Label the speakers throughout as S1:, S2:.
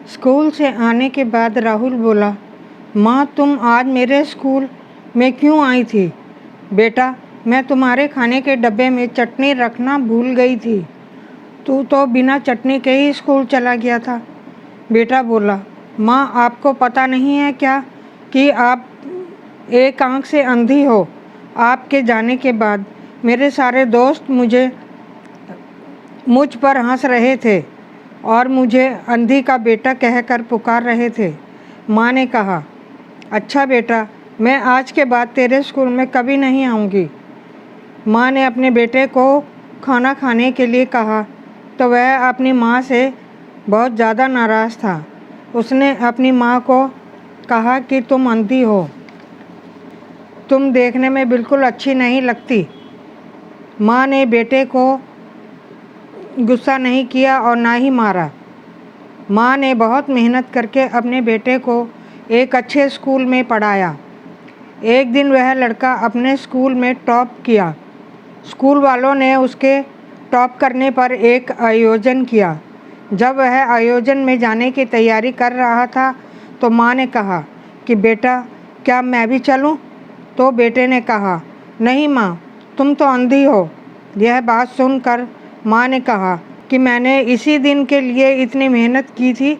S1: School से आने के बाद राहुल बोला, माँ तुम आज मेरे स्कूल में क्यों आई थी? बेटा, मैं तुम्हारे खाने के डब्बे में चटनी रखना भूल गई थी। तू तो बिना चटनी के ही स्कूल चला गया था। बेटा बोला, माँ आपको पता नहीं है क्या कि आप एक आंख से अंधी हो? आपके जाने के बाद मेरे सारे दोस्त मुझ पर हंस रहे थे और मुझे अंधी का बेटा कहकर पुकार रहे थे। माँ ने कहा, अच्छा बेटा, मैं आज के बाद तेरे स्कूल में कभी नहीं आऊँगी। माँ ने अपने बेटे को खाना खाने के लिए कहा तो वह अपनी माँ से बहुत ज़्यादा नाराज़ था। उसने अपनी माँ को कहा कि तुम अंधी हो, तुम देखने में बिल्कुल अच्छी नहीं लगती। माँ ने बेटे को गुस्सा नहीं किया और ना ही मारा। माँ ने बहुत मेहनत करके अपने बेटे को एक अच्छे स्कूल में पढ़ाया। एक दिन वह लड़का अपने स्कूल में टॉप किया। स्कूल वालों ने उसके टॉप करने पर एक आयोजन किया। जब वह आयोजन में जाने की तैयारी कर रहा था तो माँ ने कहा कि बेटा, क्या मैं भी चलूँ? तो बेटे ने कहा, नहीं माँ, तुम तो अंधी हो। यह बात सुनकर माँ ने कहा कि मैंने इसी दिन के लिए इतनी मेहनत की थी।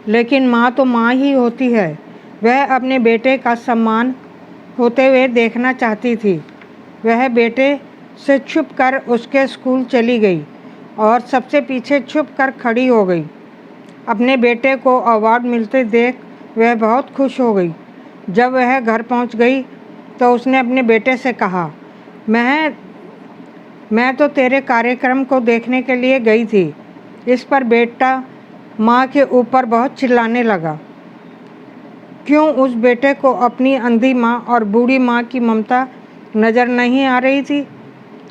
S1: लेकिन माँ तो माँ ही होती है। वह अपने बेटे का सम्मान होते हुए देखना चाहती थी। वह बेटे से छुप कर उसके स्कूल चली गई और सबसे पीछे छुप कर खड़ी हो गई। अपने बेटे को अवार्ड मिलते देख वह बहुत खुश हो गई। जब वह घर पहुंच गई तो उसने अपने बेटे से कहा, मैं तो तेरे कार्यक्रम को देखने के लिए गई थी। इस पर बेटा माँ के ऊपर बहुत चिल्लाने लगा। क्यों उस बेटे को अपनी अंधी माँ और बूढ़ी माँ की ममता नज़र नहीं आ रही थी?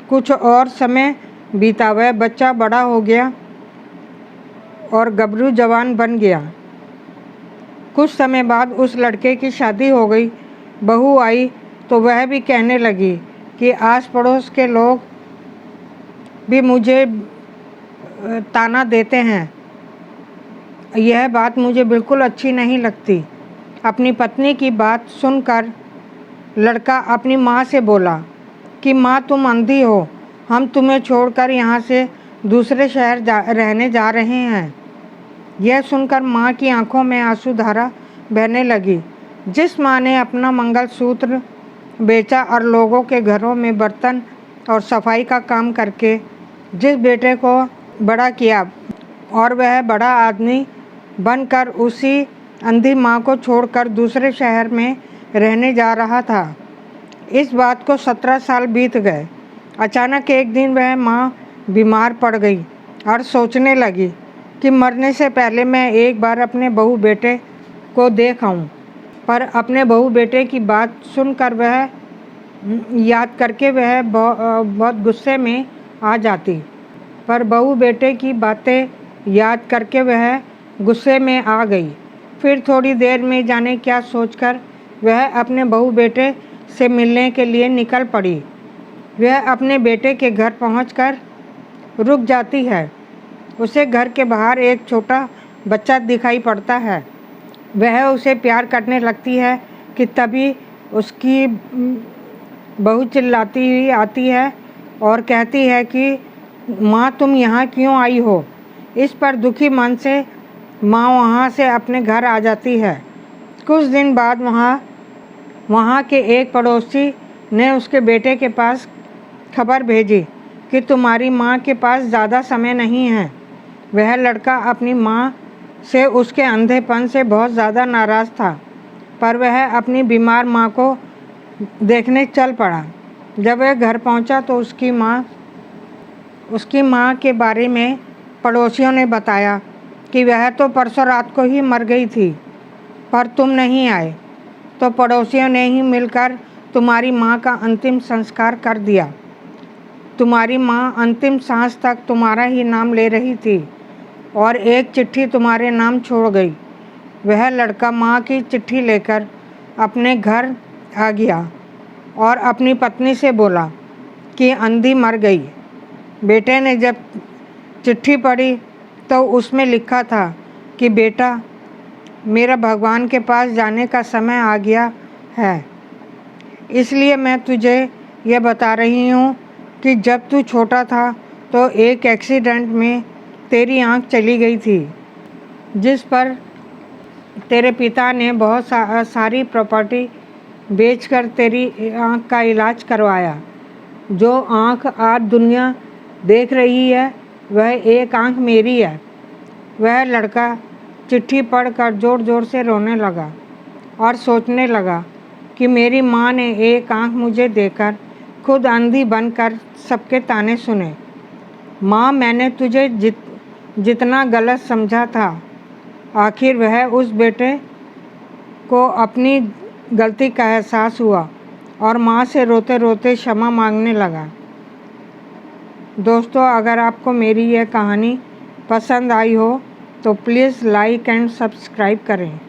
S1: कुछ और समय बीता, वह बच्चा बड़ा हो गया और गबरू जवान बन गया। कुछ समय बाद उस लड़के की शादी हो गई। बहू आई तो वह भी कहने लगी कि आस पड़ोस के लोग भी मुझे ताना देते हैं। यह बात मुझे बिल्कुल अच्छी नहीं लगती। अपनी पत्नी की बात सुनकर लड़का अपनी माँ से बोला कि माँ तुम अंधी हो, हम तुम्हें छोड़कर यहाँ से दूसरे शहर रहने जा रहे हैं। यह सुनकर माँ की आंखों में आंसू धारा बहने लगी। जिस माँ ने अपना मंगलसूत्र बेचा और लोगों के घरों में बर्तन और सफाई का काम करके जिस बेटे को बड़ा किया और वह बड़ा आदमी बनकर उसी अंधी माँ को छोड़कर दूसरे शहर में रहने जा रहा था। इस बात को 17 साल बीत गए। अचानक एक दिन वह माँ बीमार पड़ गई और सोचने लगी कि मरने से पहले मैं एक बार अपने बहू बेटे को देख आऊँ। पर अपने बहू बेटे की बात सुनकर वह याद करके वह बहुत गुस्से में आ जाती। पर बहू बेटे की बातें याद करके वह गुस्से में आ गई। फिर थोड़ी देर में जाने क्या सोचकर वह अपने बहू बेटे से मिलने के लिए निकल पड़ी। वह अपने बेटे के घर पहुंचकर रुक जाती है। उसे घर के बाहर एक छोटा बच्चा दिखाई पड़ता है। वह उसे प्यार करने लगती है कि तभी उसकी बहू चिल्लाती हुई आती है और कहती है कि माँ तुम यहाँ क्यों आई हो? इस पर दुखी मन से माँ वहाँ से अपने घर आ जाती है। कुछ दिन बाद वहाँ के एक पड़ोसी ने उसके बेटे के पास खबर भेजी कि तुम्हारी माँ के पास ज़्यादा समय नहीं है। वह लड़का अपनी माँ से उसके अंधेपन से बहुत ज़्यादा नाराज़ था, पर वह अपनी बीमार माँ को देखने चल पड़ा। जब वह घर पहुँचा तो उसकी माँ के बारे में पड़ोसियों ने बताया कि वह तो परसों रात को ही मर गई थी, पर तुम नहीं आए तो पड़ोसियों ने ही मिलकर तुम्हारी माँ का अंतिम संस्कार कर दिया। तुम्हारी माँ अंतिम सांस तक तुम्हारा ही नाम ले रही थी और एक चिट्ठी तुम्हारे नाम छोड़ गई। वह लड़का माँ की चिट्ठी लेकर अपने घर आ गया और अपनी पत्नी से बोला कि अंधी मर गई। बेटे ने जब चिट्ठी पढ़ी तो उसमें लिखा था, कि बेटा, मेरा भगवान के पास जाने का समय आ गया है। इसलिए मैं तुझे यह बता रही हूँ कि जब तू छोटा था तो एक एक्सीडेंट में तेरी आँख चली गई थी, जिस पर तेरे पिता ने बहुत सारी प्रॉपर्टी बेचकर तेरी आँख का इलाज करवाया। जो आँख आज दुनिया देख रही है वह एक आँख मेरी है। वह लड़का चिट्ठी पढ़कर ज़ोर ज़ोर से रोने लगा और सोचने लगा कि मेरी माँ ने एक आँख मुझे देकर खुद अंधी बनकर सबके ताने सुने। माँ, मैंने तुझे जितना गलत समझा था, आखिर वह उस बेटे को अपनी गलती का एहसास हुआ और माँ से रोते रोते क्षमा मांगने लगा। दोस्तों, अगर आपको मेरी यह कहानी पसंद आई हो तो प्लीज़ लाइक एंड सब्सक्राइब करें।